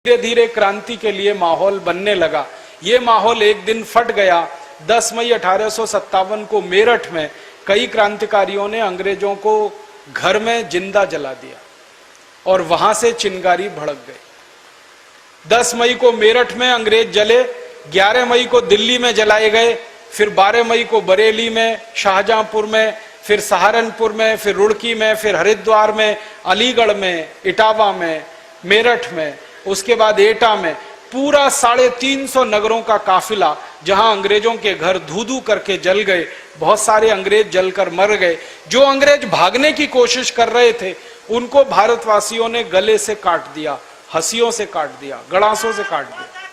धीरे धीरे क्रांति के लिए माहौल बनने लगा। ये माहौल एक दिन फट गया। 10 मई 1857 को मेरठ में कई क्रांतिकारियों ने अंग्रेजों को घर में जिंदा जला दिया और वहां से चिंगारी भड़क गई। 10 मई को मेरठ में अंग्रेज जले, 11 मई को दिल्ली में जलाए गए, फिर 12 मई को बरेली में, शाहजहांपुर में, फिर सहारनपुर में, फिर रुड़की में, फिर हरिद्वार में, अलीगढ़ में, इटावा में, मेरठ में, उसके बाद एटा में, पूरा 350 नगरों का काफिला जहां अंग्रेजों के घर धू-धू करके जल गए। बहुत सारे अंग्रेज जलकर मर गए। जो अंग्रेज भागने की कोशिश कर रहे थे उनको भारतवासियों ने गले से काट दिया, हंसियों से काट दिया, गड़ासों से काट दिया।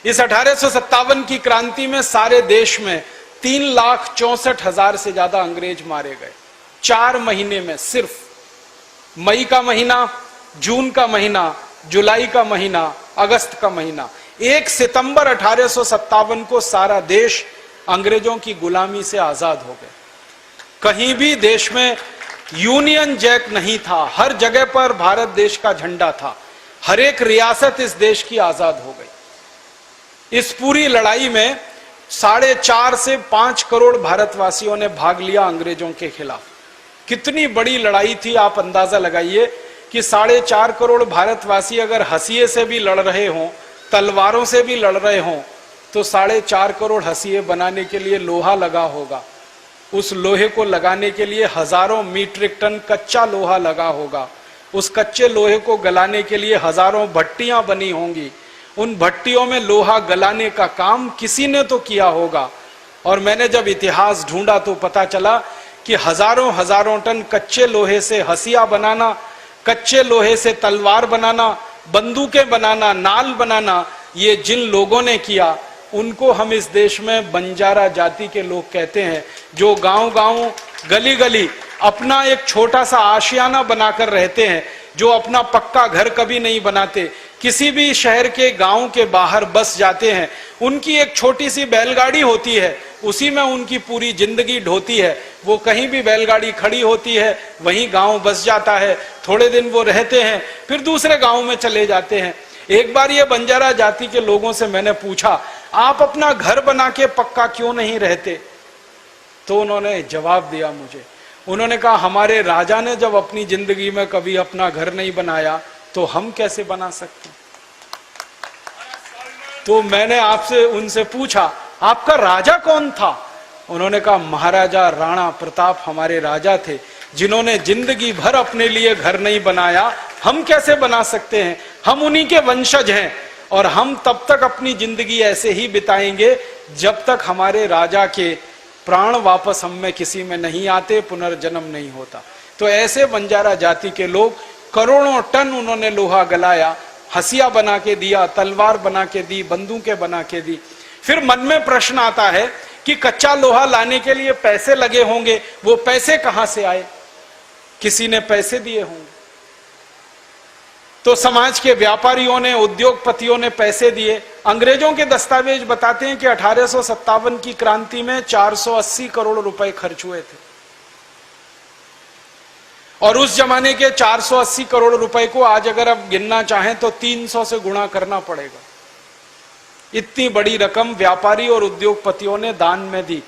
इस 1857 की क्रांति में सारे देश में 3,64,000 से ज्यादा अंग्रेज मारे गए। 4 महीने में, सिर्फ मई का महीना, जून का महीना, जुलाई का महीना, अगस्त का महीना। 1 सितंबर 1857 को सारा देश अंग्रेजों की गुलामी से आजाद हो गए। कहीं भी देश में यूनियन जैक नहीं था, हर जगह पर भारत देश का झंडा था। हर एक रियासत इस देश की आजाद हो गई। इस पूरी लड़ाई में 4.5 से 5 करोड़ भारतवासियों ने भाग लिया अंग्रेजों के खिलाफ। कितनी बड़ी लड़ाई थी, आप अंदाजा लगाइए कि 4.5 करोड़ भारतवासी अगर हंसिए से भी लड़ रहे हों, तलवारों से भी लड़ रहे हों, तो 4.5 करोड़ हंसिए बनाने के लिए लोहा लगा होगा। उस लोहे को लगाने के लिए हजारों मीट्रिक टन कच्चा लोहा लगा होगा। उस कच्चे लोहे को गलाने के लिए हजारों भट्टियां बनी होंगी। उन भट्टियों में लोहा गलाने का काम किसी ने तो किया होगा। और मैंने जब इतिहास ढूंढा तो पता चला कि हजारों टन कच्चे लोहे से हंसिया बनाना, कच्चे लोहे से तलवार बनाना, बंदूकें बनाना, नाल बनाना, ये जिन लोगों ने किया उनको हम इस देश में बंजारा जाति के लोग कहते हैं, जो गांव-गांव, गली-गली अपना एक छोटा सा आशियाना बनाकर रहते हैं, जो अपना पक्का घर कभी नहीं बनाते, किसी भी शहर के गांव के बाहर बस जाते हैं। उनकी एक छोटी सी बैलगाड़ी होती है, उसी में उनकी पूरी जिंदगी ढोती है। वो कहीं भी बैलगाड़ी खड़ी होती है, वहीं गांव बस जाता है। थोड़े दिन वो रहते हैं, फिर दूसरे गांव में चले जाते हैं। एक बार ये बंजारा जाति के लोगों से मैंने पूछा, आप अपना घर बना के पक्का क्यों नहीं रहते? तो उन्होंने जवाब दिया मुझे। उन्होंने कहा, हमारे राजा ने जब अपनी जिंदगी में कभी अपना घर नहीं बनाया तो हम कैसे बना सकते? तो मैंने आपसे उनसे पूछा, आपका राजा कौन था? उन्होंने कहा, महाराजा राणा प्रताप हमारे राजा थे, जिन्होंने जिंदगी भर अपने लिए घर नहीं बनाया। हम कैसे बना सकते हैं? हम उन्हीं के वंशज हैं और हम तब तक अपनी जिंदगी ऐसे ही बिताएंगे जब तक हमारे राजा के प्राण वापस हम में किसी में नहीं आते, पुनर्जन्म नहीं होता। तो ऐसे बंजारा जाति के लोग करोड़ों टन उन्होंने लोहा गलाया, हंसिया बना के दिया, तलवार बना के दी, बंदूकें बना के दी। फिर मन में प्रश्न आता है कि कच्चा लोहा लाने के लिए पैसे लगे होंगे, वो पैसे कहां से आए? किसी ने पैसे दिए होंगे। तो समाज के व्यापारियों ने, उद्योगपतियों ने पैसे दिए। अंग्रेजों के दस्तावेज बताते हैं कि 1857 की क्रांति में 480 करोड़ रुपए खर्च हुए थे। और उस जमाने के 480 करोड़ रुपए को आज अगर आप गिनना चाहें तो 300 से गुणा करना पड़ेगा। इतनी बड़ी रकम व्यापारी और उद्योगपतियों ने दान में दी।